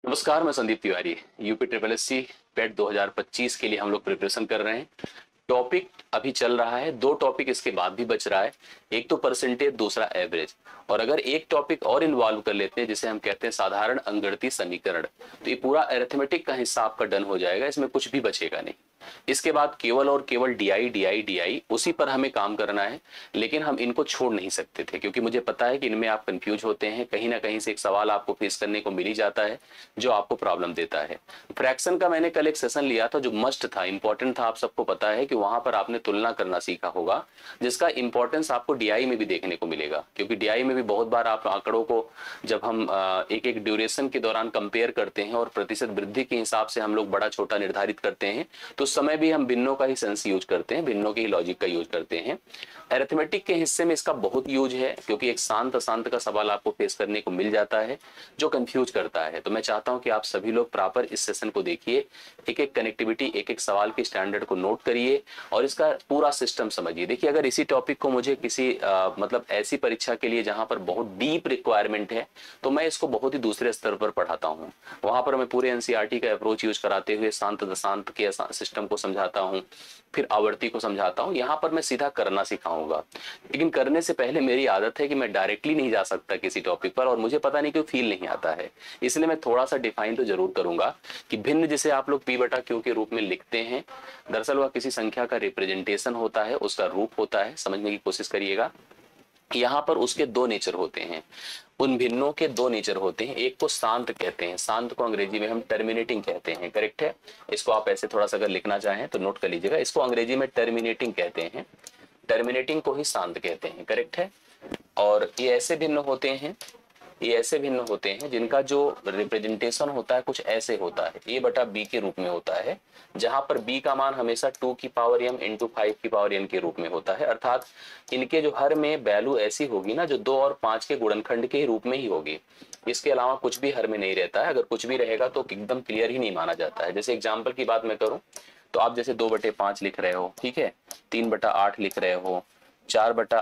नमस्कार, मैं Sandeep Tiwari. UP triple S C PET 2025 के लिए हम लोग प्रिपरेशन कर रहे हैं। टॉपिक अभी चल रहा है, दो टॉपिक इसके बाद भी बच रहा है। एक तो परसेंटेज, दूसरा एवरेज। और अगर एक टॉपिक और इन्वॉल्व कर लेते हैं जिसे हम कहते हैं साधारण अंकगणितीय समीकरण, तो ये पूरा अरिथमेटिक का हिस्सा आपका डन हो जाएगा। इसमें कुछ भी बचेगा नहीं। इसके बाद केवल और केवल डीआई डीआई डीआई, उसी पर हमें काम करना है। लेकिन हम इनको छोड़ नहीं सकते थे, क्योंकि मुझे पता है कि इनमें आप कंफ्यूज होते हैं। कहीं ना कहीं से एक सवाल आपको फेस करने को मिल ही जाता है जो आपको प्रॉब्लम देता है। फ्रैक्शन का मैंने कल एक सेशन लिया था जो मस्ट था, इंपॉर्टेंट था। आप सबको पता है कि वहां पर आपने तुलना करना सीखा होगा, जिसका इंपॉर्टेंस आपको डीआई में भी देखने को मिलेगा। क्योंकि डीआई में भी बहुत बार आप आंकड़ों को जब हम एक एक ड्यूरेशन के दौरान कंपेयर करते हैं और प्रतिशत वृद्धि के हिसाब से हम लोग बड़ा छोटा निर्धारित करते हैं, तो उस समय भी हम भिन्नों का ही सेंस यूज करते हैं, भिन्नों के ही लॉजिक का यूज करते हैं। अरिथमेटिक के हिस्से में इसका बहुत यूज है, क्योंकि एक शांत अशांत का सवाल आपको फेस करने को मिल जाता है जो कंफ्यूज करता है। तो मैं चाहता हूं कि आप सभी लोग प्रॉपर इस सेशन को देखिए, एक एक कनेक्टिविटी, एक एक सवाल के स्टैंडर्ड को नोट करिए और इसका पूरा सिस्टम समझिए। देखिए, अगर इसी टॉपिक को मुझे किसी मतलब ऐसी परीक्षा के लिए जहां पर बहुत डीप रिक्वायरमेंट है, तो मैं इसको बहुत ही दूसरे स्तर पर पढ़ाता हूं। वहां पर मैं पूरे एनसीईआरटी का अप्रोच यूज कराते हुए शांत दशांत के सिस्टम को समझाता हूं, फिर आवर्ती को समझाता हूं। यहाँ पर मैं सीधा करना सिखाऊंगा। लेकिन करने से पहले मेरी आदत है कि मैं डायरेक्टली नहीं जा सकता किसी टॉपिक पर, और मुझे पता नहीं क्यों फील नहीं आता है। इसलिए मैं थोड़ा सा डिफाइन तो जरूर करूंगा कि भिन्न जिसे आप लोग पी बटा क्यू के रूप में लिखते हैं, दरअसल वह किसी संख्या का रिप्रेजेंटेशन होता है, उसका रूप होता है। समझने की कोशिश करिएगा। यहाँ पर उसके दो नेचर होते हैं, उन भिन्नों के दो नेचर होते हैं। एक को शांत कहते हैं, शांत को अंग्रेजी में हम टर्मिनेटिंग कहते हैं। करेक्ट है। इसको आप ऐसे थोड़ा सा अगर लिखना चाहें तो नोट कर लीजिएगा। इसको अंग्रेजी में टर्मिनेटिंग कहते हैं, टर्मिनेटिंग को ही शांत कहते हैं। करेक्ट है। और ये ऐसे भिन्न होते हैं जिनका जो रिप्रेजेंटेशन होता है कुछ ऐसे होता है, ए बटा बी के रूप में होता है, जहां पर बी का मान हमेशा 2 की पावर m इंटू 5 की पावर n के रूप में होता है। अर्थात इनके जो हर में वैल्यू ऐसी होगी ना जो 2 और 5 के गुणनखंड के रूप में ही होगी। इसके अलावा कुछ भी हर में नहीं रहता है। अगर कुछ भी रहेगा तो एकदम क्लियर ही नहीं माना जाता है। जैसे एग्जाम्पल की बात मैं करूं तो आप जैसे 2/5 लिख रहे हो, ठीक है, 3/8 लिख रहे हो, 4 बटा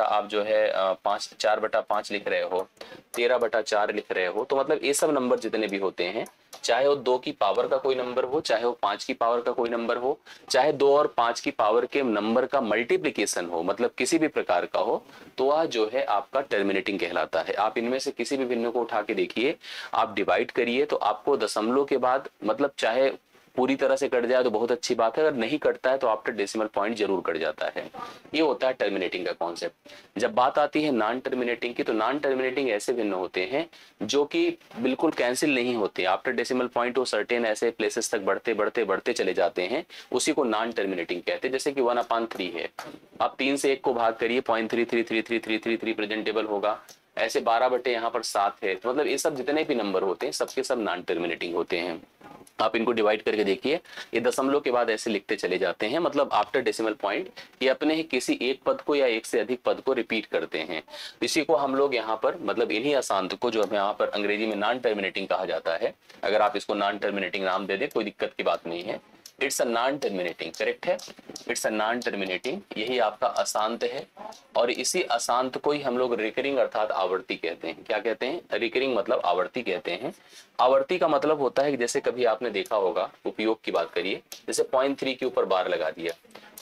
आप जो है 4/5 लिख रहे हो, 13/4 लिख रहे हो। तो मतलब ये सब नंबर जितने भी होते हैं, चाहे वो 2 की पावर का कोई नंबर हो, चाहे वो 5 की पावर का कोई नंबर हो, चाहे 2 और 5 की पावर के नंबर का मल्टीप्लीकेशन हो, मतलब किसी भी प्रकार का हो, तो वह जो है आपका टर्मिनेटिंग कहलाता है। आप इनमें से किसी भी भिन्न को उठा के देखिए, आप डिवाइड करिए तो आपको दशमलव के बाद, मतलब चाहे पूरी तरह से कट जाए तो बहुत अच्छी बात है, अगर नहीं कटता है तो आफ्टर डेसिमल पॉइंट जरूर कट जाता है। ये होता है टर्मिनेटिंग का कॉन्सेप्ट। जब बात आती है नॉन टर्मिनेटिंग की, तो नॉन टर्मिनेटिंग ऐसे भिन्न होते हैं जो कि बिल्कुल कैंसिल नहीं होते। आफ्टर डेसिमल पॉइंट वो सर्टेन ऐसे प्लेसेस तक बढ़ते बढ़ते बढ़ते चले जाते हैं, उसी को नॉन टर्मिनेटिंग कहते हैं। जैसे कि 1/3 है, आप 3 से 1 को भाग करिए, 0.333333 प्रेजेंटेबल होगा। ऐसे 12 यहाँ पर 7 है। मतलब ये सब जितने भी नंबर होते हैं सबके सब नॉन टर्मिनेटिंग होते हैं। आप इनको डिवाइड करके देखिए, ये दशमलव के बाद ऐसे लिखते चले जाते हैं, मतलब आफ्टर डेसिमल पॉइंट ये अपने ही किसी एक पद को या एक से अधिक पद को रिपीट करते हैं। इसी को हम लोग यहाँ पर, मतलब इन्हीं अशांत को जो हमें यहाँ पर अंग्रेजी में नॉन टर्मिनेटिंग कहा जाता है। अगर आप इसको नॉन टर्मिनेटिंग नाम दे दें कोई दिक्कत की बात नहीं है। It's a non terminating. Correct है। इट्स अ नॉन टर्मिनेटिंग, यही आपका अशांत है। और इसी अशांत को ही हम लोग रिकरिंग अर्थात आवर्ती कहते हैं। क्या कहते हैं? रिकरिंग मतलब आवर्ती कहते हैं। आवर्ती का मतलब होता है कि जैसे कभी आपने देखा होगा, उपयोग की बात करिए, जैसे 0.3 के ऊपर बार लगा दिया,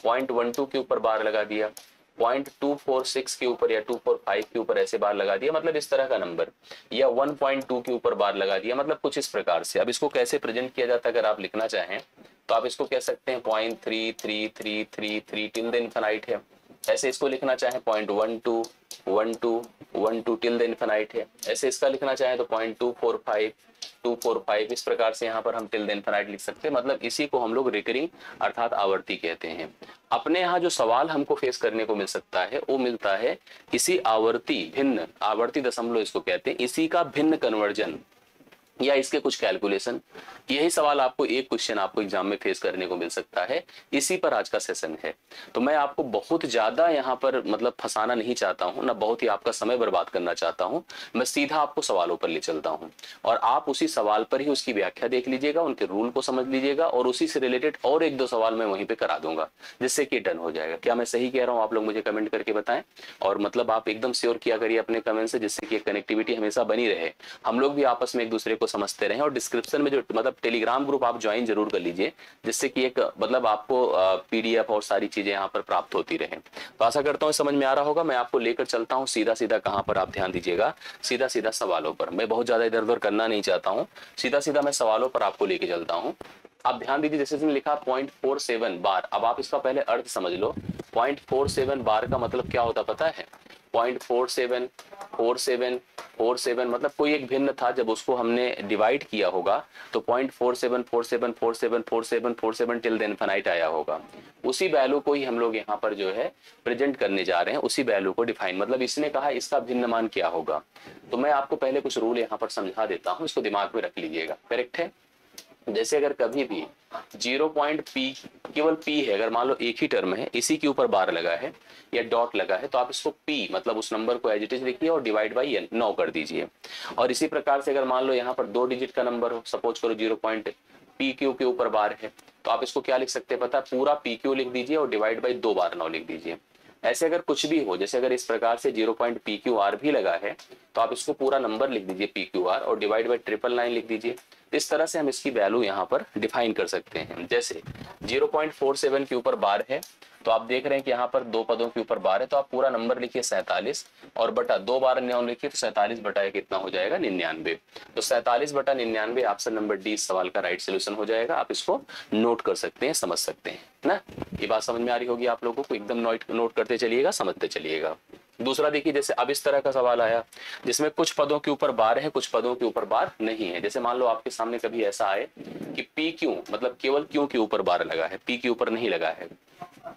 0.12 के ऊपर बार लगा दिया, 0.246 के ऊपर या 245 के ऊपर ऐसे बार लगा दिया, मतलब इस तरह का नंबर, या 1.2 के ऊपर बार लगा दिया, मतलब कुछ इस प्रकार से। अब इसको कैसे प्रेजेंट किया जाता है अगर आप लिखना चाहें तो आप इसको कह सकते हैं 0.333333 टिल द इनफिनाइट है। ऐसे इसको लिखना चाहें 0.12 12 12 टिल द इनफिनाइट है। ऐसे इसका लिखना चाहें तो 0.245 245, इस प्रकार से यहाँ पर हम टिल द इनफिनाइट लिख सकते हैं। मतलब इसी को हम लोग रिकरिंग अर्थात आवर्ती कहते हैं। अपने यहाँ जो सवाल हमको फेस करने को मिल सकता है वो मिलता है इसी आवर्ती भिन्न, आवर्ती दशमलव इसको कहते हैं, इसी का भिन्न कन्वर्जन या इसके कुछ कैलकुलेशन। यही सवाल आपको एक क्वेश्चन आपको एग्जाम में फेस करने को मिल सकता है। इसी पर आज का सेशन है। तो मैं आपको बहुत ज्यादा यहाँ पर मतलब फंसाना नहीं चाहता हूँ, ना बहुत ही आपका समय बर्बाद करना चाहता हूँ। मैं सीधा आपको सवालों पर ले चलता हूँ और आप उसी सवाल पर ही उसकी व्याख्या देख लीजिएगा, उनके रूल को समझ लीजिएगा और उसी से रिलेटेड और 1-2 सवाल मैं वहीं पे करा दूंगा, जिससे कि डन हो जाएगा। क्या मैं सही कह रहा हूँ? आप लोग मुझे कमेंट करके बताएं। और मतलब आप एकदम श्योर किया करिए अपने कमेंट से, जिससे कि कनेक्टिविटी हमेशा बनी रहे, हम लोग भी आपस में एक दूसरे को समझते रहें, और डिस्क्रिप्शन में जो मतलब टेलीग्राम ग्रुप आप ज्वाइन जरूर कर लीजिए, जिससे कि एक मतलब आपको पीडीएफ और सारी चीजें यहाँ पर प्राप्त होती रहे। तो आशा करता हूँ समझ में आ रहा होगा। मैं आपको लेकर चलता हूँ सीधा सीधा, कहाँ पर आप ध्यान दीजिएगा, सीधा सीधा सवालों पर। मैं बहुत ज्यादा इधर उधर करना नहीं चाहता हूँ, सीधा सीधा मैं सवालों पर आपको लेके चलता हूँ। आप ध्यान दीजिए, जैसे इसमें लिखा 0.47 बार। अब आप इसका पहले अर्थ समझ लो। 0.47 बार का मतलब क्या होता पता है? 0.47 47 47 मतलब कोई एक भिन्न था, जब उसको हमने डिवाइड किया होगा तो 0.47 47 47 47 47 टिल द इनफिनाइट आया होगा। उसी वैल्यू को ही हम लोग यहाँ पर जो है प्रेजेंट करने जा रहे हैं, उसी वैल्यू को डिफाइन, मतलब इसने कहा इसका भिन्न मान क्या होगा। तो मैं आपको पहले कुछ रूल यहाँ पर समझा देता हूँ, इसको दिमाग में रख लीजिएगा। करेक्ट है? जैसे अगर कभी भी 0.p केवल p है, अगर मान लो एक ही टर्म है, इसी के ऊपर बार लगा है या डॉट लगा है, तो आप इसको p मतलब उस नंबर को एज इट इज लिखिए और डिवाइड बाई 9 कर दीजिए। और इसी प्रकार से अगर मान लो यहाँ पर 2 डिजिट का नंबर हो, सपोज करो 0.pq के ऊपर बार है, तो आप इसको क्या लिख सकते हैं पता है? पूरा pq लिख दीजिए और डिवाइड बाई 2 बार 9 लिख दीजिए। ऐसे अगर कुछ भी हो, जैसे अगर इस प्रकार से 0.pqr भी लगा है, तो आप इसको पूरा नंबर लिख दीजिए pqr और डिवाइड बाई 999 लिख दीजिए। इस तरह से हम इसकी वैल्यू यहाँ पर डिफाइन कर सकते हैं। जैसे 0.47 के ऊपर बार है, तो आप देख रहे हैं कि यहाँ पर 2 पदों के ऊपर बार है, तो आप पूरा नंबर लिखिए 47 और बटा 2 बार 9 लिखिए, तो 47 बटा कितना हो जाएगा? 99। तो 47 बटा 99 ऑप्शन नंबर डी इस सवाल का राइट सोल्यूशन हो जाएगा। आप इसको नोट कर सकते हैं, समझ सकते हैं ना। ये बात समझ में आ रही होगी आप लोगों को, एकदम नोट करते चलिएगा, समझते चलिएगा। दूसरा देखिए, जैसे अब इस तरह का सवाल आया जिसमें कुछ पदों के ऊपर बार है, कुछ पदों के ऊपर बार नहीं है। जैसे मान लो आपके सामने कभी ऐसा आए कि पी क्यू मतलब केवल क्यू के ऊपर बार लगा है, पी के ऊपर नहीं लगा है।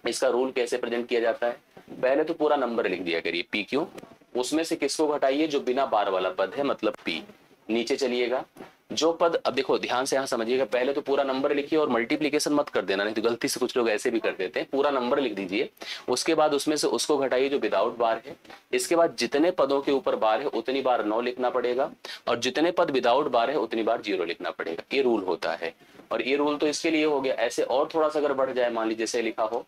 इसका रूल कैसे प्रेजेंट किया जाता है? पहले तो पूरा नंबर लिख दिया करिए पी क्यू, उसमें से किसको घटाइए? जो बिना बार वाला पद है, मतलब पी। नीचे चलिएगा, जो पद, अब देखो ध्यान से यहाँ समझिएगा, पहले तो पूरा नंबर लिखिए और मल्टीप्लीकेशन मत कर देना, नहीं तो गलती से कुछ लोग ऐसे भी कर देते हैं। पूरा नंबर लिख दीजिए, उसके बाद उसमें से उसको घटाइए जो विदाउट बार है। इसके बाद जितने पदों के ऊपर बार है उतनी बार 9 लिखना पड़ेगा, और जितने पद विदाउट बार है उतनी बार 0 लिखना पड़ेगा। ये रूल होता है, और ये रूल तो इसके लिए हो गया। ऐसे और थोड़ा सा अगर बढ़ जाए, मान लीजिए जैसे लिखा हो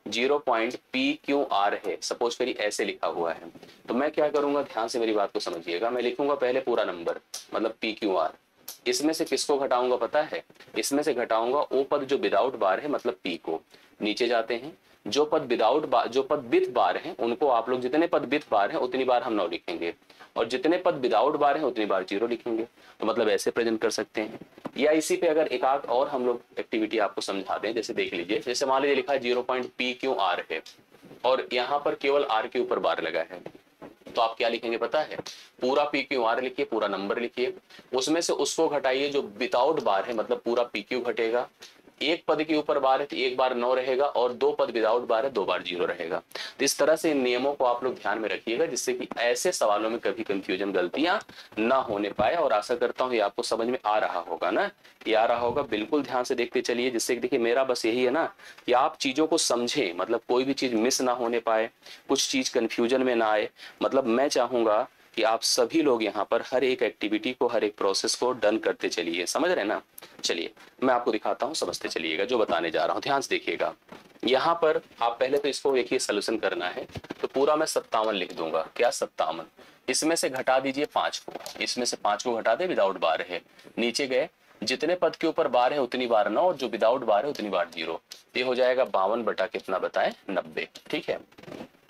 0.pqr है, सपोज करिए ऐसे लिखा हुआ है, तो मैं क्या करूंगा? ध्यान से मेरी बात को समझिएगा। मैं लिखूंगा पहले पूरा नंबर मतलब pqr, इसमें से किसको घटाऊंगा पता है? इसमें से घटाऊंगा वो पद जो विदाउट बार है, मतलब p को। नीचे जाते हैं, जो पद विदाउट बार, जो पद विथ बार है उनको आप लोग, जितने पद विथ बार है उतनी बार हम 9 लिखेंगे, और जितने पद विदाउट बार है उतनी बार 0 लिखेंगे। तो मतलब ऐसे प्रेजेंट कर सकते हैं। या इसी पे अगर एक आध और हम लोग एक्टिविटी आपको समझा दें, जैसे देख लीजिए, जैसे मान लीजिए लिखा है 0.pqr है और यहाँ पर केवल r के ऊपर बार लगा है, तो आप क्या लिखेंगे पता है? पूरा pqr लिखिए, पूरा नंबर लिखिए, उसमें से उसको घटाइए जो विदाउट बार है, मतलब पूरा pq घटेगा। एक पद के ऊपर बार है तो एक बार 9 रहेगा, और 2 पद विदाउट बार है 2 बार 0 रहेगा। तो इस तरह से इन नियमों को आप लोग ध्यान में रखिएगा, जिससे कि ऐसे सवालों में कभी कंफ्यूजन, गलतियां ना होने पाए। और आशा करता हूँ ये आपको समझ में आ रहा होगा ना, ये आ रहा होगा। बिल्कुल ध्यान से देखते चलिए, जिससे देखिए मेरा बस यही है ना कि आप चीजों को समझें, मतलब कोई भी चीज मिस ना होने पाए, कुछ चीज कंफ्यूजन में ना आए। मतलब मैं चाहूंगा कि आप सभी लोग यहाँ पर हर एक एक्टिविटी को, हर एक प्रोसेस को डन करते चलिए, समझ रहे ना। चलिए मैं आपको दिखाता हूँ, समझते चलिएगा जो बताने जा रहा हूँ, ध्यान से देखिएगा। यहाँ पर आप पहले तो इसको देखिए, सोल्यूशन करना है तो पूरा मैं 57 लिख दूंगा। क्या 57? इसमें से घटा दीजिए 5 को, इसमें से 5 को घटा दे, विदाउट बार है। नीचे गए, जितने पद के ऊपर बार है उतनी बार 9, और जो विदाउट बार है उतनी बार 0। ये हो जाएगा 52 बटा कितना बताएं? 90। ठीक है,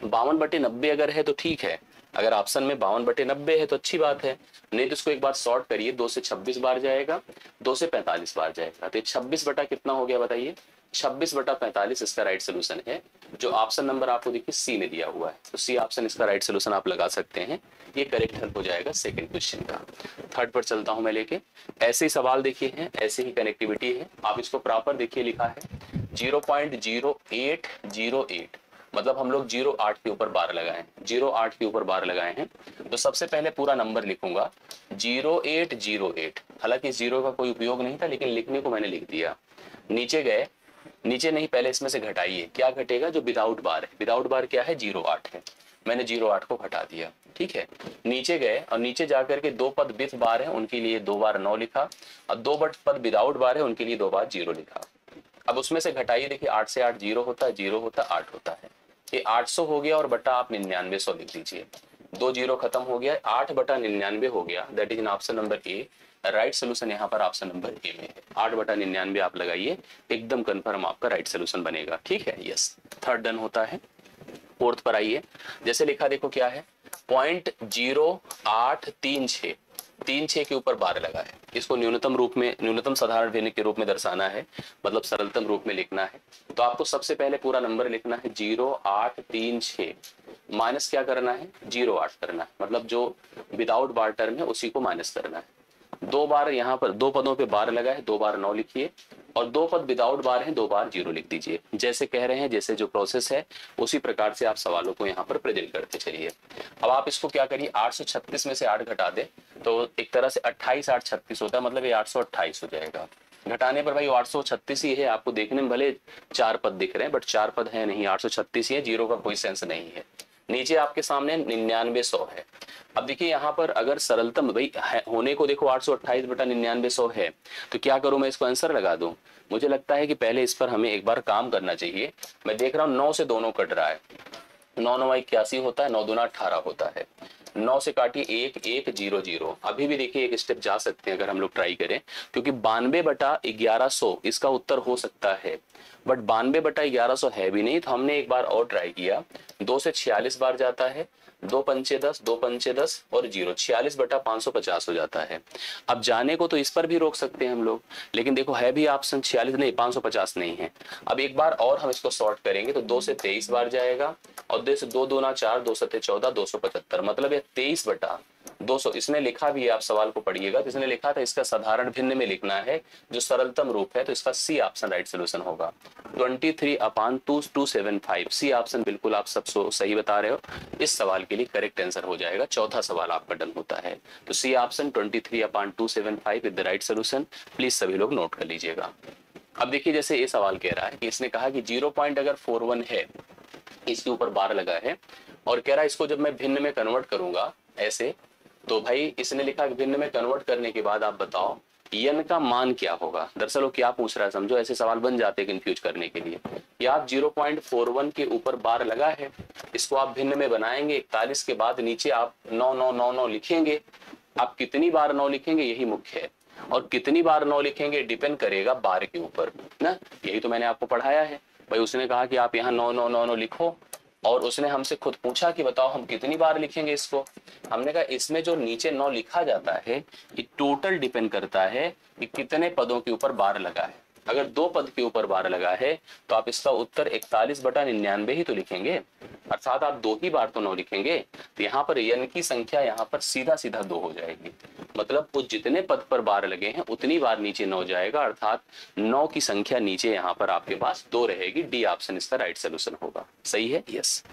52 बटे 90 अगर है तो ठीक है, अगर ऑप्शन में 52 बटे 90 है तो अच्छी बात है। नहीं तो इसको एक बार सॉर्ट करिए, 2 से 26 बार जाएगा, 2 से 45 बार जाएगा, तो 26 बटा कितना हो गया बताइए? 26 बटा 45 इसका राइट सोल्यूशन है, जो ऑप्शन नंबर आपको देखिए सी में दिया हुआ है। तो सी ऑप्शन इसका राइट सोल्यूशन आप लगा सकते हैं। ये करेक्ट हेल्प हो जाएगा सेकंड क्वेश्चन का। थर्ड पर चलता हूं मैं लेके। ऐसे ही सवाल देखिए हैं, ऐसे ही कनेक्टिविटी है, आप इसको प्रॉपर देखिए। लिखा है 0.0808, मतलब हम लोग 0.8 के ऊपर बार लगाए, 0.8 के ऊपर बार लगाए हैं। तो सबसे पहले पूरा नंबर लिखूंगा 0808। हालांकि 0 का कोई उपयोग नहीं था, लेकिन लिखने को मैंने लिख दिया। नीचे गए, नीचे नहीं, पहले इसमें से घटाइए। क्या घटेगा? जो विदाउट बार है, विदाउट बार क्या है? 0.8 है, मैंने 0.8 को घटा दिया। ठीक है, नीचे गए और नीचे जाकर के 2 पद विथ बार है उनके लिए 2 बार 9 लिखा, और 2 पद विदाउट बार है उनके लिए 2 बार 0 लिखा। अब उसमें से घटाइए, देखिए 8 से 8 0 होता है, 0 होता है 8 होता है, ये 800 हो गया, और बटा आप 9900 लिख दीजिए। 2 0 खत्म हो गया, 8 बटा 99 हो गया, that is in option number A right solution यहाँ पर ऑप्शन नंबर ए में है। 8/99 आप लगाइए, एकदम कंफर्म आपका राइट सोल्यूशन बनेगा। ठीक है, यस, थर्ड डन होता है। फोर्थ पर आइए, जैसे लिखा देखो क्या है, 0.0836, 36 के ऊपर बार लगा है। इसको न्यूनतम रूप में, न्यूनतम साधारण भिन्न के रूप में दर्शाना है, मतलब सरलतम रूप में लिखना है। तो आपको सबसे पहले पूरा नंबर लिखना है 0836 माइनस क्या करना है 08 करना है, मतलब जो विदाउट बार टर्म है उसी को माइनस करना है। 2 बार यहाँ पर 2 पदों पे बार लगा है, 2 बार 9 लिखिए, और 2 पद विदाउट बार है, 2 बार 0 लिख दीजिए। जैसे कह रहे हैं, जैसे जो प्रोसेस है उसी प्रकार से आप सवालों को यहाँ पर प्रेजेंट करते चलिए। अब आप इसको क्या करिए, 836 में से 8 घटा दे तो एक तरह से 28 8 36 होता है, मतलब ये 828 हो जाएगा। घटाने पर भाई 836 ही है, आपको देखने में भले 4 पद दिख रहे हैं बट 4 पद है नहीं, 836 ही है, 0 का कोई सेंस नहीं है। नीचे आपके सामने 9900 है। अब देखिए यहाँ पर अगर सरलतम भाई होने को देखो 828/9900 है, तो क्या करूं मैं, इसको आंसर लगा दूं? मुझे लगता है कि पहले इस पर हमें एक बार काम करना चाहिए। मैं देख रहा हूँ 9 से दोनों कट रहा है, 9 9 81 होता है, 9 दूना 18 होता है। 9 से काटिए 1 1 0 0। अभी भी देखिए एक स्टेप जा सकते हैं अगर हम लोग ट्राई करें, क्योंकि 92/1100 इसका उत्तर हो सकता है, बट 92/1100 है भी नहीं। तो हमने एक बार और ट्राई किया, 2 से 46 बार जाता है, 2 पंचे 10, 2 पंचे 10 और 0, 46/550 हो जाता है। अब जाने को तो इस पर भी रोक सकते हैं हम लोग, लेकिन देखो है भी ऑप्शन 46 नहीं, 550 नहीं है। अब एक बार और हम इसको सॉर्ट करेंगे तो 2 से 23 बार जाएगा, और 2 से 2 दूना 4, 2 सत्ते 14, 275, मतलब ये 23/200। इसने लिखा भी है, आप सवाल को पढ़िएगा, तो इसने लिखा था इसका साधारण भिन्न में लिखना है जो सरलतम रूप है, तो इसका सी ऑप्शन राइट सोल्यूशन होगा। 23/275, सी ऑप्शन बिल्कुल आप सब सही बता रहे हो। इस सवाल के लिए करेक्ट आंसर हो जाएगा, चौथा सवाल आपका डन होता है। तो C option 23/275 is the right solution. Please सभी लोग नोट कर लीजिएगा। अब देखिए जैसे ये सवाल कह रहा है कि इसने कहा कि 0.41 है, इसके ऊपर बार लगा है, और कह रहा है इसको जब मैं भिन्न में कन्वर्ट करूंगा ऐसे, तो भाई इसने लिखा कि भिन्न में कन्वर्ट करने के बाद आप बताओ n का मान क्या होगा। दरअसल वो क्या पूछ रहा है समझो, ऐसे सवाल बन जाते हैं कंफ्यूज करने के लिए। कि आप 0.41 के ऊपर बार लगा है, इसको आप भिन्न में बनाएंगे, 41 के बाद नीचे आप 9999 लिखेंगे। आप कितनी बार 9 लिखेंगे यही मुख्य है, और कितनी बार 9 लिखेंगे डिपेंड करेगा बार के ऊपर ना। यही तो मैंने आपको पढ़ाया है भाई। उसने कहा कि आप यहाँ 9999 लिखो, और उसने हमसे खुद पूछा कि बताओ हम कितनी बार लिखेंगे इसको। हमने कहा इसमें जो नीचे 9 लिखा जाता है ये टोटल डिपेंड करता है कि कितने पदों के ऊपर बार लगा है। अगर 2 पद के ऊपर बार लगा है तो आप इसका उत्तर 41/99 ही तो लिखेंगे, अर्थात आप 2 ही बार तो 9 लिखेंगे। तो यहाँ पर n की संख्या यहाँ पर सीधा सीधा 2 हो जाएगी, मतलब वो जितने पद पर बार लगे हैं उतनी बार नीचे 9 जाएगा, अर्थात 9 की संख्या नीचे यहाँ पर आपके पास 2 रहेगी। डी ऑप्शन इसका राइट सोल्यूशन होगा। सही है, यस।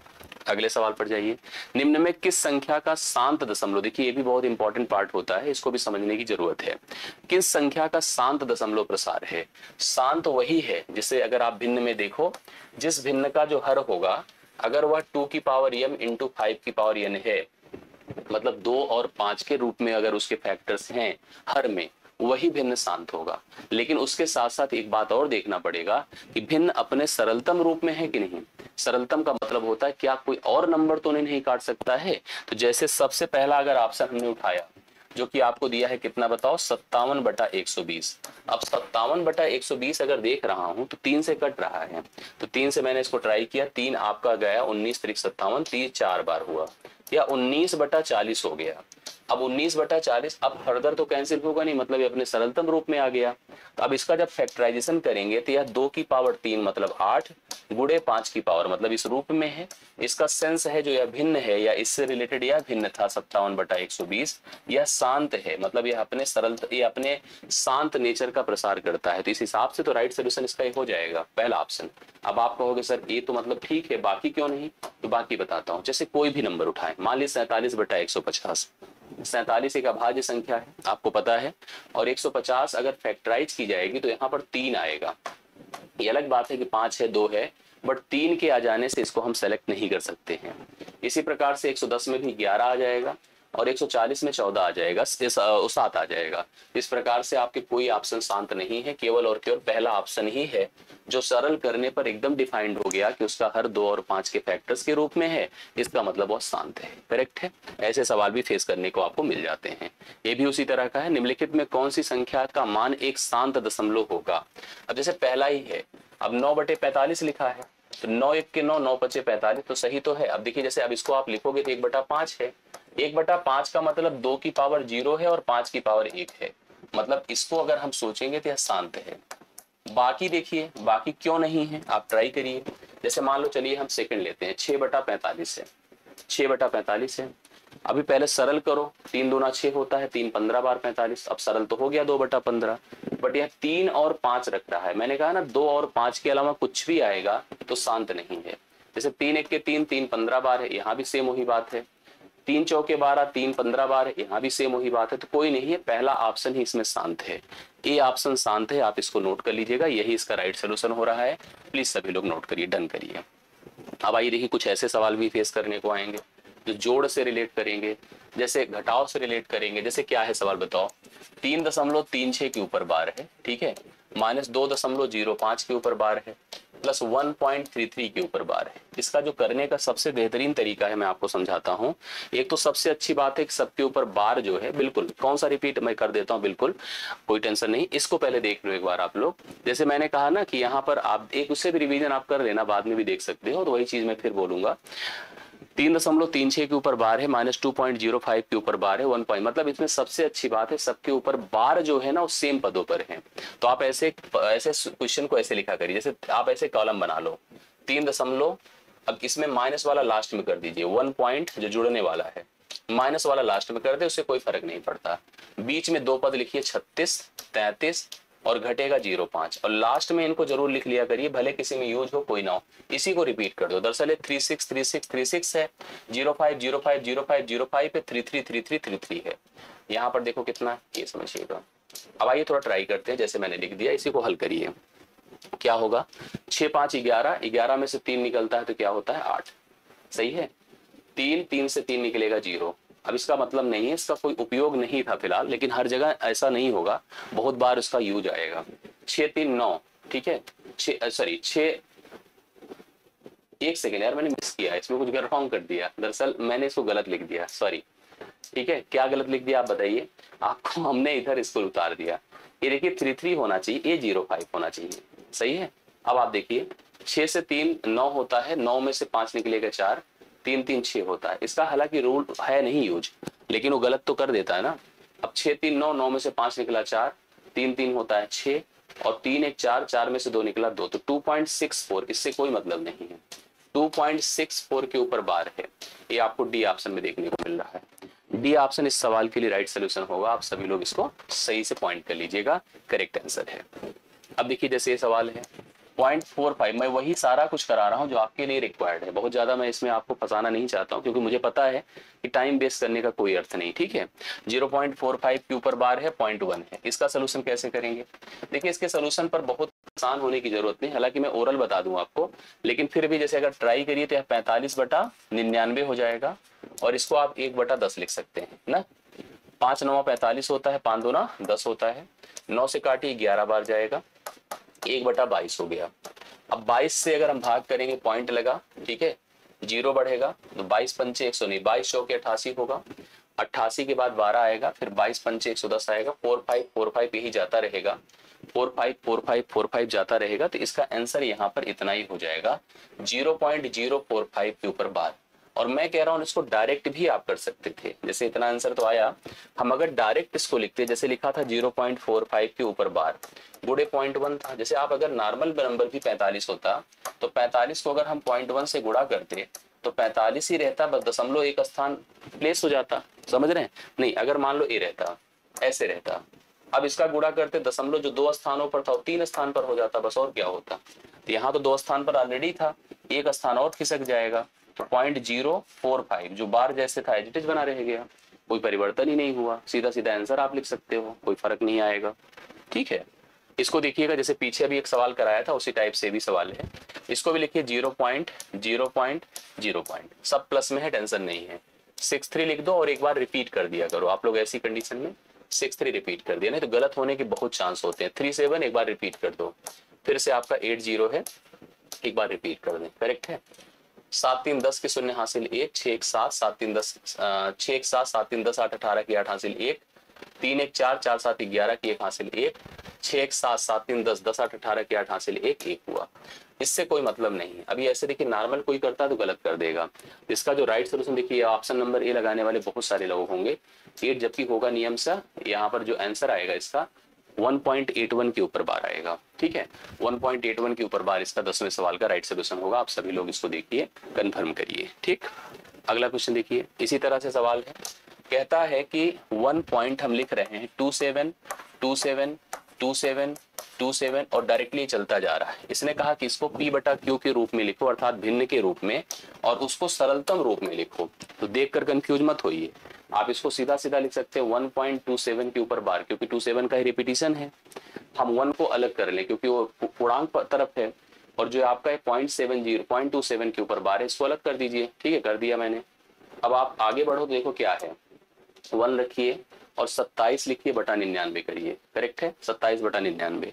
अगले सवाल पर जाइए। निम्न में किस संख्या का शांत दशमलव, देखिए ये भी बहुत इंपॉर्टेंट पार्ट होता है, इसको भी समझने की जरूरत है। किस संख्या का शांत दशमलव प्रसार है? शांत वही है जिसे अगर आप भिन्न में देखो, जिस भिन्न का जो हर होगा अगर वह 2 की पावर m इंटू 5 की पावर n है, मतलब 2 और 5 के रूप में अगर उसके फैक्टर्स हैं हर में, वही भिन्न शांत होगा। लेकिन उसके साथ साथ एक बात और देखना पड़ेगा कि भिन्न अपने सरलतम रूप में है कि नहीं। सरलतम का मतलब होता है क्या कोई और नंबर तो नहीं काट सकता है। तो जैसे सबसे पहला अगर ऑप्शन हमने उठाया जो कि आपको दिया है कितना बताओ, 57/120। अब 57/120 अगर देख रहा हूं तो 3 से कट रहा है, तो 3 से मैंने इसको ट्राई किया, 3 आपका गया 19 × 57, 3 4 बार हुआ, या 19/40 हो गया। अब 19/40 अब फर्दर तो कैंसिल होगा नहीं, मतलब ये अपने सरलतम रूप में आ गया। तो अब इसका जब फैक्टराइजेशन करेंगे तो यह 2 की पावर 3 मतलब 8 गुणे 5 की पावर मतलब इस रूप में है। इसका सेंस है जो यह भिन्न है या इससे रिलेटेड यह भिन्न था 57/120, यह शांत है, मतलब यह अपने ये अपने शांत नेचर का प्रसार करता है। तो इस हिसाब से तो राइट सोल्यूशन इसका हो जाएगा पहला ऑप्शन। अब आप कहोगे सर ये तो मतलब ठीक है, बाकी क्यों नहीं? तो बाकी बताता हूँ। जैसे कोई भी नंबर उठाएं, मान लीजिए 47/150, 47 एक अभाज्य संख्या है आपको पता है, और 150 अगर फैक्टराइज की जाएगी तो यहाँ पर 3 आएगा। ये अलग बात है कि 5 है 2 है, बट 3 के आ जाने से इसको हम सेलेक्ट नहीं कर सकते हैं। इसी प्रकार से 110 में भी 11 आ जाएगा, और 140 में 14 आ जाएगा, 7 आ जाएगा। इस प्रकार से आपके कोई ऑप्शन शांत नहीं है, केवल और केवल पहला ऑप्शन ही है जो सरल करने पर एकदम डिफाइंड हो गया कि उसका हर 2 और 5 के फैक्टर्स के रूप में है, इसका मतलब वो शांत है। करेक्ट है। ऐसे सवाल भी फेस करने को आपको मिल जाते हैं। ये भी उसी तरह का है, निम्नलिखित में कौन सी संख्या का मान एक शांत दशमलव होगा। अब जैसे पहला ही है, अब 9/45 लिखा है, तो 9 1 के 9, 9 5 45, तो सही तो है। अब देखिए जैसे अब इसको आप लिखोगे तो 1/5 है, 1/5 का मतलब 2 की पावर 0 है और 5 की पावर 1 है, मतलब इसको अगर हम सोचेंगे तो यह शांत है। बाकी देखिए, बाकी क्यों नहीं है, आप ट्राई करिए। जैसे मान लो चलिए हम सेकंड लेते हैं, 6/45 है, 6/45 है। अभी पहले सरल करो, 3 दूना 6 होता है, 3 15 बार 45। अब सरल तो हो गया 2/15, बट यह 3 और 5 रख रहा है। मैंने कहा ना 2 और 5 के अलावा कुछ भी आएगा तो शांत नहीं है। जैसे 3 1 के 3, 3 15 बार है, यहाँ भी सेम वही बात है। 3 चौके 12, 3 15 बार है, यहाँ भी सेम वही बात है। तो कोई नहीं है, पहला ऑप्शन ही इसमें शांत है, ये ऑप्शन शांत है। आप इसको नोट कर लीजिएगा, यही इसका राइट सोल्यूशन हो रहा है। प्लीज सभी लोग नोट करिए, डन करिए। अब आइए देखिए, कुछ ऐसे सवाल भी फेस करने को आएंगे जो जोड़ से रिलेट करेंगे, जैसे घटाव से रिलेट करेंगे। जैसे क्या है सवाल बताओ, 3.36 के ऊपर बार है, ठीक है, -2.05 के ऊपर बार है, प्लस 1.33 के ऊपर बार है। इसका जो करने का सबसे बेहतरीन तरीका है मैं आपको समझाता हूं। एक तो सबसे अच्छी बात है कि सबके ऊपर बार जो है, बिल्कुल कौन सा रिपीट मैं कर देता हूं, बिल्कुल कोई टेंशन नहीं। इसको पहले देख लो एक बार आप लोग। जैसे मैंने कहा ना कि यहाँ पर आप एक उससे भी रिवीजन आप कर लेना, बाद में भी देख सकते हो, तो वही चीज मैं फिर बोलूंगा। 3.36 के ऊपर बार है, -2.05 के ऊपर बार है, 1 पॉइंट, मतलब इसमें सबसे अच्छी बात है सबके ऊपर बार जो है ना वो सेम पदों पर है। तो आप ऐसे क्वेश्चन को ऐसे लिखा करिए, जैसे आप ऐसे कॉलम बना लो, 3 दशमलव, अब इसमें माइनस वाला लास्ट में कर दीजिए, 1 पॉइंट जो जुड़ने वाला है माइनस वाला लास्ट में कर दे, उससे कोई फर्क नहीं पड़ता। बीच में 2 पद लिखिए, 36, 33 और घटेगा 0.5, और लास्ट में इनको जरूर लिख लिया करिए, भले किसी में यूज हो कोई ना हो, इसी को रिपीट कर दो। दरअसल 36 36 36 है, 05 05 05 05 पे 33 33 33 है। यहाँ पर देखो कितना, ये समझिएगा। अब आइए थोड़ा ट्राई करते हैं, जैसे मैंने लिख दिया इसी को हल करिए। क्या होगा, 6 5 11, 11 में से 3 निकलता है तो क्या होता है 8, सही है। 3 से 3 निकलेगा 0। अब इसका मतलब नहीं है, इसका कोई उपयोग नहीं था फिलहाल, लेकिन हर जगह ऐसा नहीं होगा, बहुत बार इसका यूज आएगा। 6 3 9, ठीक है, 6 एक सेकेंड यार, मैंने मिस किया, इसमें कुछ रॉन्ग कर दिया, दरअसल मैंने इसको गलत लिख दिया, सॉरी। ठीक है, क्या गलत लिख दिया आप बताइए, आपको हमने इधर इसको उतार दिया। ये देखिए 33 होना चाहिए, ये 05 होना चाहिए, सही है। अब आप देखिए 6 से 3 9 होता है, 9 में से 5 निकलेगा 4, 3 3 6 होता है। इसका हालांकि रूल है नहीं यूज, लेकिन वो गलत तो कर देता है ना। अब 6 3 9, 9 में से 5 निकला 4, 3 3 होता है 6, और 3 1 4, 4 में से 2 निकला 2, तो 2.64, इससे कोई मतलब नहीं है। 2.64 के ऊपर बार है, ये आपको डी ऑप्शन में देखने को मिल रहा है। डी ऑप्शन इस सवाल के लिए राइट सोल्यूशन होगा। आप सभी लोग इसको सही से पॉइंट कर लीजिएगा, करेक्ट आंसर है। अब देखिए जैसे ये सवाल है 0.45, मैं वही सारा कुछ करा रहा हूं जो आपके लिए रिक्वायर्ड है, बहुत ज्यादा मैं इसमें आपको फंसाना नहीं चाहता हूं, क्योंकि मुझे पता है कि टाइम वेस्ट करने का कोई अर्थ नहीं, ठीक है। 0.45 के ऊपर बार है, 0.1 है, इसका सोल्यूशन कैसे करेंगे। देखिए इसके सोल्यूशन पर बहुत आसान होने की जरूरत नहीं, हालांकि मैं ओरल बता दूं आपको, लेकिन फिर भी जैसे अगर ट्राई करिए तो 45/99 हो जाएगा, और इसको आप 1/10 लिख सकते हैं ना। 5 9 45 होता है, 5 2 10 होता है, 9 से काटिए 11 बार जाएगा, 1/22 हो गया। अब 22 से अगर हम भाग करेंगे, पॉइंट लगा, ठीक है, 0 बढ़ेगा, तो 22 पंचे 100 नहीं, 22 चौके 88 होगा, 88 के बाद 12 आएगा, फिर 22 पंचे 110 आएगा, 45 45 यही जाता रहेगा, 45 45 45 जाता रहेगा। तो इसका आंसर यहाँ पर इतना ही हो जाएगा, 0.045 के ऊपर बार। और मैं कह रहा हूं इसको डायरेक्ट भी आप कर सकते थे, जैसे इतना आंसर तो आया, हम अगर डायरेक्ट इसको लिखते, जैसे लिखा था 0.45 के ऊपर बार, गुड़े 0.1 था। जैसे आप अगर नॉर्मल नंबर भी 45 होता, तो 45 को अगर हम 0.1 से गुणा करते तो 45 ही रहता, बस दशमलव एक स्थान प्लेस हो जाता, समझ रहे हैं। नहीं, अगर मान लो ए रहता, ऐसे रहता, अब इसका गुणा करते, दशमलव जो 2 स्थानों पर था वो 3 स्थान पर हो जाता, बस और क्या होता। तो यहाँ तो 2 स्थान पर ऑलरेडी था, एक स्थान और खिसक जाएगा, तो 0.045 जो बार जैसे था एज इट इज बना रह गया, कोई परिवर्तन ही नहीं हुआ। सीधा सीधा आंसर आप लिख सकते हो, कोई फर्क नहीं आएगा, ठीक है। इसको देखिएगा, जैसे पीछे अभी एक सवाल कराया था उसी टाइप से भी सवाल है, इसको भी लिखिए 0.0.0, सब प्लस में है, टेंशन नहीं है। 6 3 लिख दो और एक बार रिपीट कर दिया करो आप लोग। ऐसी कंडीशन में 6 3 रिपीट कर दिया, नहीं तो गलत होने के बहुत चांस होते हैं। 3 7 एक बार रिपीट कर दो, फिर से आपका 8 0 है, एक बार रिपीट कर दें, करेक्ट है। 7 3 10 के शून्य हासिल 1, 6 1 7 7 3 10 6 1 7 7 3 10 8 18 की 8 हासिल 1, 3 1 4 4 7 11 की 1 हासिल 1, 6 1 7 7 3 10 10 8 18 की 8 हासिल 1 1 हुआ। इससे कोई मतलब नहीं है। अभी ऐसे देखिए नॉर्मल कोई करता है तो गलत कर देगा। इसका जो राइट सोल्यूशन देखिए ऑप्शन नंबर ए लगाने वाले बहुत सारे लोग होंगे। 8 जबकि होगा नियम से, यहाँ पर जो आंसर आएगा इसका 1.81 के ऊपर बार आएगा। ठीक है, 1.81 के ऊपर बार इसका 10वें सवाल का राइट सोल्यूशन होगा। आप सभी लोग इसको देखिए, कंफर्म करिए। ठीक, अगला क्वेश्चन देखिए, इसी तरह से सवाल है। कहता है कि 1 पॉइंट हम लिख रहे हैं 2 7 2 7 2 7 2 7 और डायरेक्टली चलता जा रहा है। इसने कहा कि इसको P बटा Q के रूप में लिखो, अर्थात भिन्न के रूप में, और उसको सरलतम रूप में लिखो। तो देखकर कंफ्यूज मत होइए, आप इसको सीधा सीधा लिख सकते हैं 1.27 के ऊपर बार, क्योंकि 27 का ही रिपीटिशन है। हम 1 को अलग कर लें क्योंकि वो पूर्णांक तरफ है, और जो आपका 0.27 के ऊपर बार है इसको अलग कर दीजिए। ठीक है, कर दिया मैंने। अब आप आगे बढ़ो तो देखो क्या है, 1 रखिए और 27 लिखिए बटा 99 करिए। करेक्ट है, 27 बटा 99,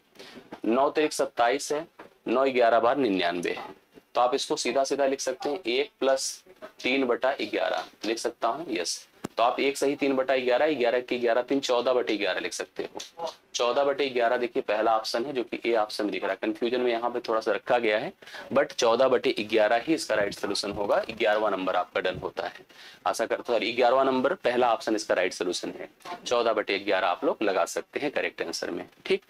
9 तारीख 27 है, 9 11 बार 99 है। तो आप इसको सीधा सीधा लिख सकते हैं 1 + 3 बटा 11 लिख सकता हूँ। यस, तो आप 1 सही 3 बटा 11, 11 की 11 3 14 बटे 11 लिख सकते हो। 14 बटे 11 देखिए पहला ऑप्शन है जो कि ए ऑप्शन दिख रहा है। कंफ्यूजन में यहाँ पे थोड़ा सा रखा गया है, बट 14 बटे 11 ही इसका राइट सोल्यूशन होगा। 11वां नंबर आपका डन होता है। आशा करता हूँ 11वां नंबर पहला ऑप्शन इसका राइट सोल्यूशन है। 14 बटे 11 आप लोग लगा सकते हैं करेक्ट आंसर में। ठीक,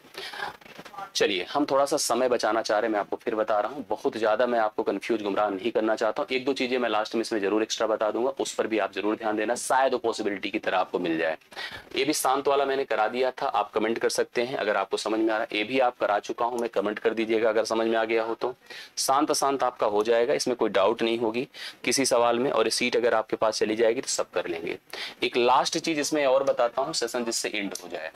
चलिए हम थोड़ा सा समय बचाना चाह रहे हैं, मैं आपको फिर बता रहा हूँ। बहुत ज्यादा मैं आपको कंफ्यूज गुमराह नहीं करना चाहता हूँ। 1 2 चीजें मैं लास्ट में इसमें जरूर एक्स्ट्रा बता दूंगा, उस पर भी आप जरूर ध्यान देना, शायद वो पॉसिबिलिटी की तरह आपको मिल जाए। ये भी शांत वाला मैंने करा दिया था, आप कमेंट कर सकते हैं अगर आपको समझ में आ रहा है। ये भी आप करा चुका हूं मैं, कमेंट कर दीजिएगा अगर समझ में आ गया हो तो। शांत शांत आपका हो जाएगा, इसमें कोई डाउट नहीं होगी किसी सवाल में, और सीट अगर आपके पास चली जाएगी तो सब कर लेंगे। एक लास्ट चीज इसमें और बताता हूँ सेशन जिससे एंड हो जाए।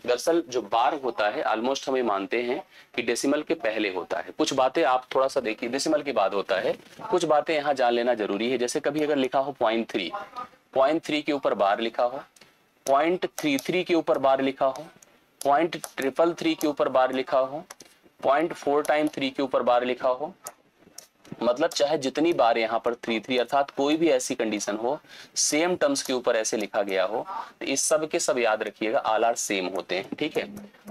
दरअसल जो बार होता है ऑलमोस्ट हम ये मानते हैं कि डेसिमल के पहले होता है। कुछ बातें आप थोड़ा सा देखिए, डेसिमल के बाद होता है, कुछ बातें यहाँ जान लेना जरूरी है। जैसे कभी अगर लिखा हो 0.3 के ऊपर बार लिखा हो, 0.33 के ऊपर बार लिखा हो, 0.333 के ऊपर बार लिखा हो, 0.4 टाइम 3 के ऊपर बार लिखा हो, मतलब चाहे जितनी बार यहाँ पर 3 अर्थात कोई भी ऐसी कंडीशन हो सेम टर्म्स के ऊपर ऐसे लिखा गया हो, तो इस सब के सब याद रखिएगा ऑल आर सेम होते हैं। ठीक है,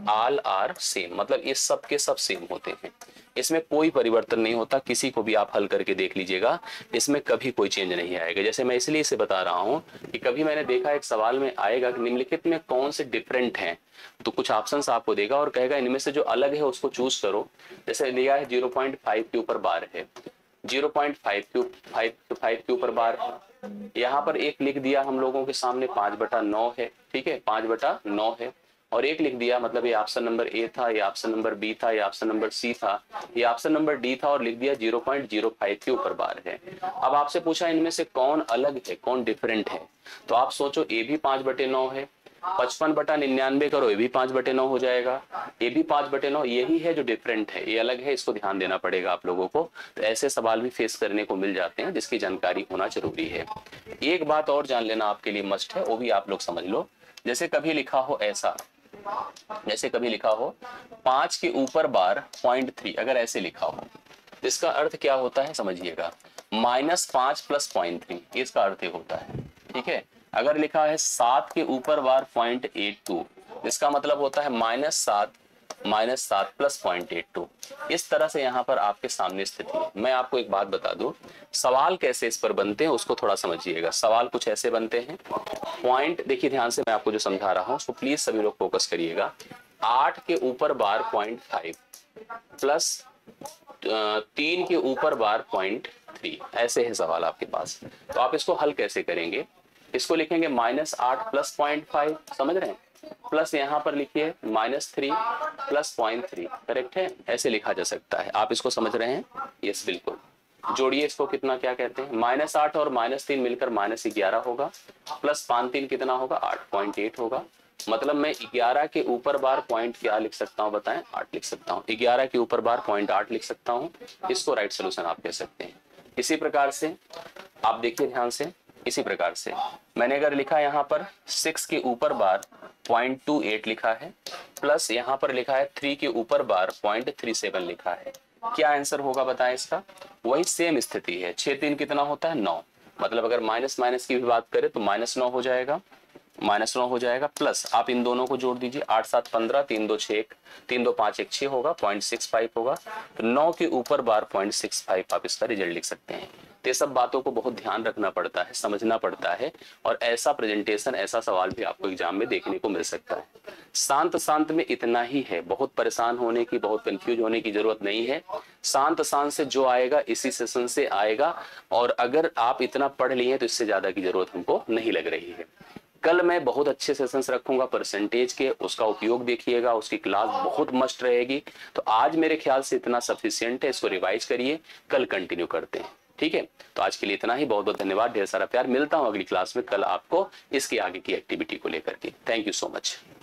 ऑल आर सेम मतलब इस सब के सब सेम होते हैं, इसमें कोई परिवर्तन नहीं होता। किसी को भी आप हल करके देख लीजिएगा, इसमें कभी कोई चेंज नहीं आएगा। जैसे मैं इसलिए इसे बता रहा हूं कि कभी मैंने देखा एक सवाल में आएगा कि निम्नलिखित में कौन से डिफरेंट हैं, तो कुछ ऑप्शंस आपको देगा और कहेगा इनमें से जो अलग है उसको चूज करो। जैसे लिया है 0.5 के ऊपर बार है, 0.5 के ऊपर बार है। यहाँ पर एक लिख दिया हम लोगों के सामने 5/9 है। ठीक है, 5/9 है, और एक लिख दिया, मतलब ये ऑप्शन नंबर ए था, ये ऑप्शन नंबर बी था, ये ऑप्शन नंबर सी था, ये ऑप्शन नंबर डी था, और लिख दिया 0.05 के ऊपर बार है। अब आपसे पूछा इनमें से कौन अलग है, कौन डिफरेंट है, तो आप सोचो ए भी 5/9 है, 55/99 करो, ये भी 5/9 हो जाएगा, ये भी 5/9, यही है जो डिफरेंट है, ये अलग है, इसको ध्यान देना पड़ेगा आप लोगों को। तो ऐसे सवाल भी फेस करने को मिल जाते हैं जिसकी जानकारी होना जरूरी है। एक बात और जान लेना आपके लिए मस्ट है, वो भी आप लोग समझ लो। जैसे कभी लिखा हो ऐसा, जैसे कभी लिखा हो 5 के ऊपर बार 0.3, अगर ऐसे लिखा हो तो इसका अर्थ क्या होता है समझिएगा, -5 + 0.3, इसका अर्थ होता है। ठीक है, अगर लिखा है 7 के ऊपर बार 0.82, इसका मतलब होता है -7 + 0.82। इस तरह से यहाँ पर आपके सामने स्थिति है। मैं आपको एक बात बता दूं, सवाल कैसे इस पर बनते हैं उसको थोड़ा समझिएगा। सवाल कुछ ऐसे बनते हैं, पॉइंट देखिए ध्यान से, मैं आपको जो समझा रहा हूँ उसको प्लीज सभी लोग फोकस करिएगा। 8 के ऊपर बार 0.5 प्लस 3 के ऊपर बार 0.3, ऐसे है सवाल आपके पास। तो आप इसको हल कैसे करेंगे, इसको लिखेंगे -8 + 0.5, समझ रहे हैं, प्लस यहाँ पर लिखिए -3 + 0.3, करेक्ट है, ऐसे लिखा जा सकता है। आप इसको समझ रहे हैं? यस बिल्कुल। जोड़िए इसको, कितना क्या कहते हैं, -8 और -3 मिलकर -11 होगा, प्लस 5 3 कितना होगा, 8.8 होगा। मतलब मैं 11 के ऊपर बार पॉइंट क्या लिख सकता हूँ बताएं, 8 लिख सकता हूँ। 11 के ऊपर बार 0.8 लिख सकता हूँ, इसको राइट सोल्यूशन आप कह सकते हैं। इसी प्रकार से आप देखिए ध्यान से, इसी प्रकार से मैंने अगर लिखा यहाँ पर 6 के ऊपर बार 0.28 लिखा है, प्लस यहाँ पर लिखा है 3 के ऊपर बार 0.37 लिखा है, क्या आंसर होगा बताएं इसका? वही सेम स्थिति है, 6 3 कितना होता है 9, मतलब अगर माइनस माइनस की भी बात करें तो -9 हो जाएगा, -9 हो जाएगा, प्लस आप इन दोनों को जोड़ दीजिए, 8 7 15, 3 2 6 3 2 5 1 6 होगा, 0.65 होगा, तो 9 के ऊपर बार 0.65 आप इसका रिजल्ट लिख सकते हैं। तो ये सब बातों को बहुत ध्यान रखना पड़ता है, समझना पड़ता है, और ऐसा प्रेजेंटेशन, ऐसा सवाल भी आपको एग्जाम में देखने को मिल सकता है। शांत शांत में इतना ही है, बहुत परेशान होने की, बहुत कंफ्यूज होने की जरूरत नहीं है। शांत शांत से जो आएगा इसी सेशन से आएगा, और अगर आप इतना पढ़ लिए तो इससे ज्यादा की जरूरत हमको नहीं लग रही है। कल मैं बहुत अच्छे सेशंस रखूंगा परसेंटेज के, उसका उपयोग देखिएगा, उसकी क्लास बहुत मस्त रहेगी। तो आज मेरे ख्याल से इतना सफिशिएंट है, इसको रिवाइज करिए, कल कंटिन्यू करते हैं, ठीक है। तो आज के लिए इतना ही, बहुत बहुत धन्यवाद, ढेर सारा प्यार, मिलता हूं अगली क्लास में कल आपको इसके आगे की एक्टिविटी को लेकर के। Thank you so much.